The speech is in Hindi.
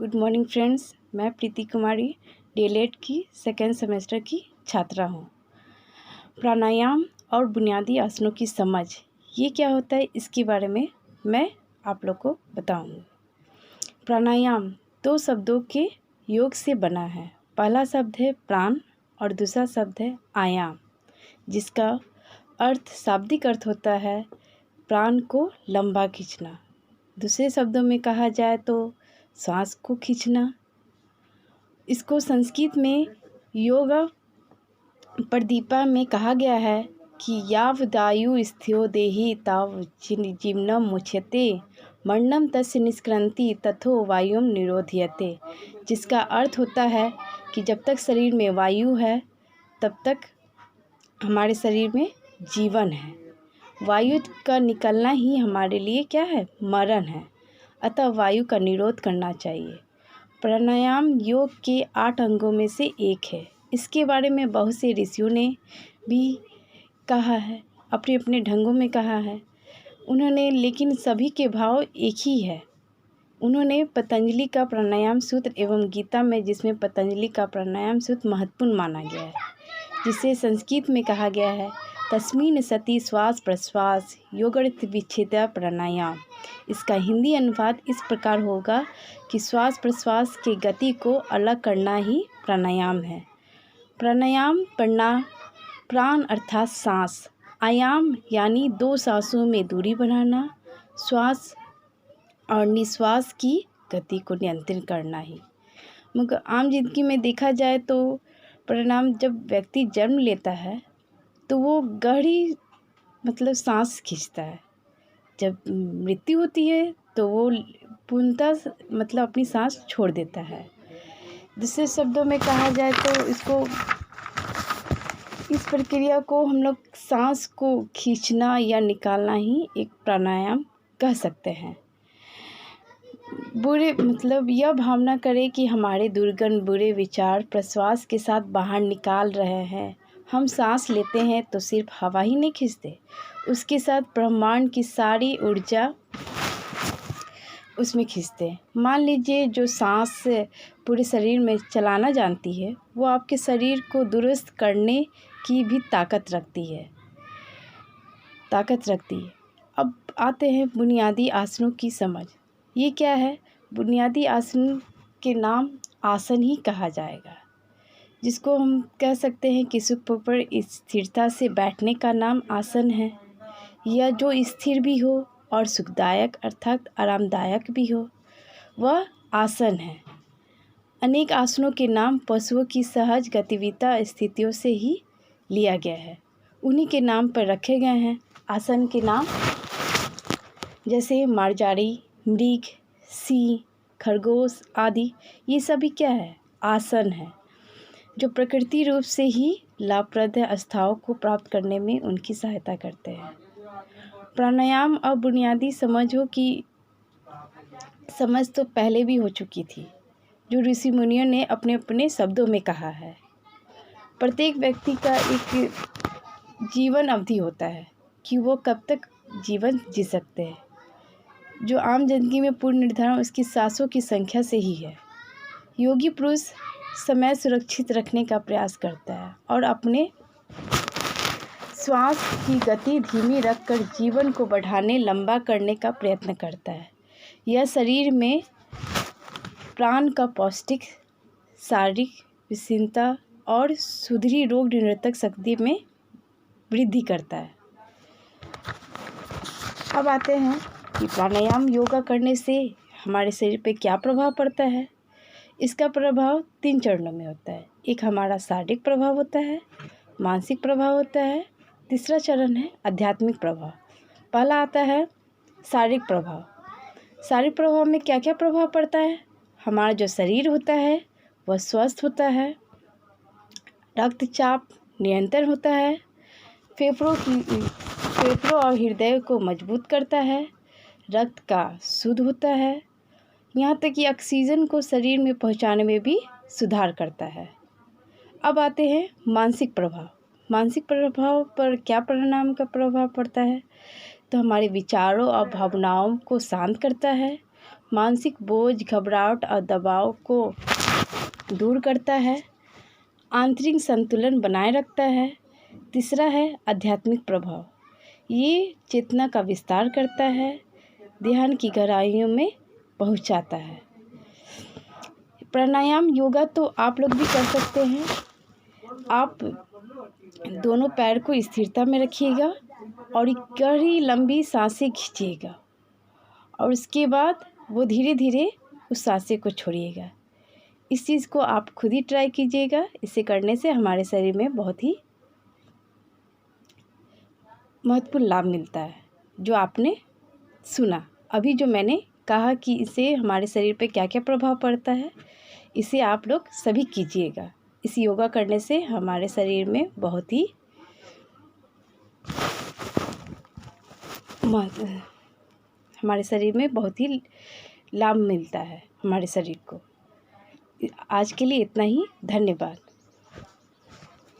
Good morning friends. मैं प्रीति कुमारी डीएलएड की सेकेंड सेमेस्टर की छात्रा हूँ। प्राणायाम और बुनियादी आसनों की समझ ये क्या होता है, इसके बारे में मैं आप लोग को बताऊँगी। प्राणायाम दो शब्दों के योग से बना है। पहला शब्द है प्राण और दूसरा शब्द है आयाम, जिसका शाब्दिक अर्थ होता है प्राण को लंबा खींचना। दूसरे शब्दों में कहा जाए तो सांस को खींचना। इसको संस्कृत में योग प्रदीपा में कहा गया है कि यावदायु स्थितो देहि ताव जीवनम मुच्यते मरणम तस्य निष्क्रांति तथो वायुम निरोधयते, जिसका अर्थ होता है कि जब तक शरीर में वायु है तब तक हमारे शरीर में जीवन है। वायु का निकलना ही हमारे लिए क्या है, मरण है। अतः वायु का निरोध करना चाहिए। प्राणायाम योग के 8 अंगों में से एक है। इसके बारे में बहुत से ऋषियों ने भी कहा है, अपने अपने ढंगों में कहा है उन्होंने, लेकिन सभी के भाव एक ही है। उन्होंने पतंजलि का प्राणायाम सूत्र एवं गीता में, जिसमें पतंजलि का प्राणायाम सूत्र महत्वपूर्ण माना गया है, जिसे संस्कृत में कहा गया है तस्मिन् सति श्वास प्रश्वास योगर्थ विच्छेद प्राणायाम। इसका हिंदी अनुवाद इस प्रकार होगा कि श्वास प्रश्वास की गति को अलग करना ही प्राणायाम है। प्राणायाम प्राण अर्थात सांस, आयाम यानी 2 सांसों में दूरी बनाना, श्वास और निश्वास की गति को नियंत्रित करना ही। मगर आम जिंदगी में देखा जाए तो प्राणायाम जब व्यक्ति जन्म लेता है तो वो गहरी सांस खींचता है। जब मृत्यु होती है तो वो पूर्णतः अपनी सांस छोड़ देता है। दूसरे शब्दों में कहा जाए तो इस प्रक्रिया को हम लोग सांस को खींचना या निकालना ही एक प्राणायाम कह सकते हैं। यह भावना करें कि हमारे दुर्गंध बुरे विचार प्रश्वास के साथ बाहर निकाल रहे हैं। हम सांस लेते हैं तो सिर्फ हवा ही नहीं खींचते, उसके साथ ब्रह्मांड की सारी ऊर्जा उसमें खींचते हैं। मान लीजिए जो सांस पूरे शरीर में चलाना जानती है, वो आपके शरीर को दुरुस्त करने की भी ताकत रखती है। अब आते हैं बुनियादी आसनों की समझ। ये क्या है? बुनियादी आसन के नाम आसन ही कहा जाएगा, जिसको हम कह सकते हैं कि सुख पर स्थिरता से बैठने का नाम आसन है, या जो स्थिर भी हो और सुखदायक अर्थात आरामदायक भी हो, वह आसन है। अनेक आसनों के नाम पशुओं की सहज गतिविधि स्थितियों से ही लिया गया है, उन्हीं के नाम पर रखे गए हैं आसन के नाम, जैसे मार्जारी, मृग, सिंह, खरगोश आदि। ये सभी क्या है? आसन है, जो प्रकृति रूप से ही लाभप्रद अवस्थाओं को प्राप्त करने में उनकी सहायता करते हैं। प्राणायाम और बुनियादी समझों की समझ तो पहले भी हो चुकी थी, जो ऋषि मुनियों ने अपने अपने शब्दों में कहा है। प्रत्येक व्यक्ति का एक जीवन अवधि होता है कि वो कब तक जीवन जी सकते हैं। जो आम जिंदगी में पूर्ण निर्धारण उसकी सांसों की संख्या से ही है। योगी पुरुष समय सुरक्षित रखने का प्रयास करता है और अपने श्वास की गति धीमी रखकर जीवन को बढ़ाने लंबा करने का प्रयत्न करता है। यह शरीर में प्राण का पौष्टिक, शारीरिक विशिन्नता और सुधरी रोग निरोधक शक्ति में वृद्धि करता है। अब आते हैं कि प्राणायाम योगा करने से हमारे शरीर पे क्या प्रभाव पड़ता है। इसका प्रभाव 3 चरणों में होता है। एक हमारा शारीरिक प्रभाव होता है, मानसिक प्रभाव होता है, तीसरा चरण है आध्यात्मिक प्रभाव। पहला आता है शारीरिक प्रभाव। शारीरिक प्रभाव में क्या क्या प्रभाव पड़ता है? हमारा जो शरीर होता है वह स्वस्थ होता है, रक्तचाप नियंत्रण होता है, फेफड़ों और हृदय को मजबूत करता है, रक्त का शुद्ध होता है, यहाँ तक कि ऑक्सीजन को शरीर में पहुँचाने में भी सुधार करता है। अब आते हैं मानसिक प्रभाव। मानसिक प्रभाव पर क्या प्राणायाम का प्रभाव पड़ता है? तो हमारे विचारों और भावनाओं को शांत करता है, मानसिक बोझ, घबराहट और दबाव को दूर करता है। आंतरिक संतुलन बनाए रखता है। तीसरा है आध्यात्मिक प्रभाव। ये चेतना का विस्तार करता है, ध्यान की गहराइयों में पहुंचाता है। प्राणायाम योगा तो आप लोग भी कर सकते हैं। आप दोनों पैर को स्थिरता में रखिएगा और एक गहरी लंबी सांसें खींचिएगा और उसके बाद वो धीरे धीरे उस सांसें को छोड़िएगा। इस चीज़ को आप खुद ही ट्राई कीजिएगा। इसे करने से हमारे शरीर में बहुत ही महत्वपूर्ण लाभ मिलता है। जो आपने सुना अभी, जो मैंने कहा कि इससे हमारे शरीर पे क्या क्या प्रभाव पड़ता है, इसे आप लोग सभी कीजिएगा। इस योगा करने से हमारे शरीर में बहुत ही हमारे शरीर में बहुत ही लाभ मिलता है हमारे शरीर को। आज के लिए इतना ही। धन्यवाद।